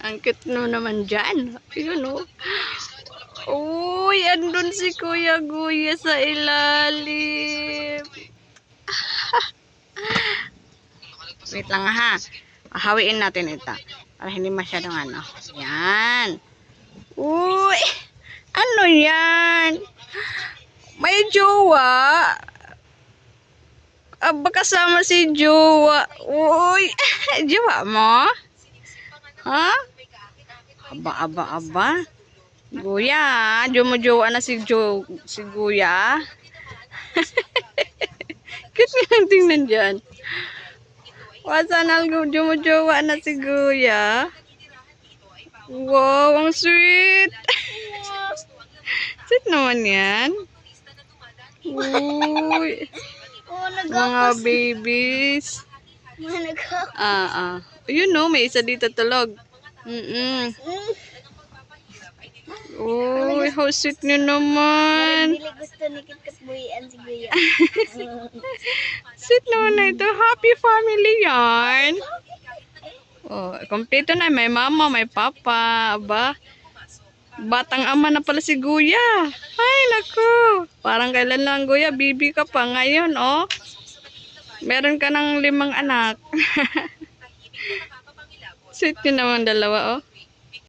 Ang cute no naman dyan. Yun o. Uy, andun si Kuya Guya sa ilalim. Wait lang ha. Hawiin natin ito. Para hindi masyadong ano. Yan. Uy! Ano yan? May jowa. Aba, kasama si jowa. Uy! Jowa mo? Ha? Aba. Guya, jowa na si Guya. Cute nga ang tingnan dyan. Wasanal jowa na si Guya. Wow, ang sweet. Sweet naman yan. Uy. Mga babies. You know, may isa dito tulog. Uy, how sweet nyo naman. Gusto ni Kitkat buhian si Guya. Sweet naman na ito. Happy family yarn. Oh, kompleto na. May mama, may papa. Aba. Batang ama na pala si Guya. Ay, naku. Parang kailan lang, Guya. Bibi ka pa ngayon, oh. Meron ka ng 5 anak. Sweet nyo naman dalawa, oh.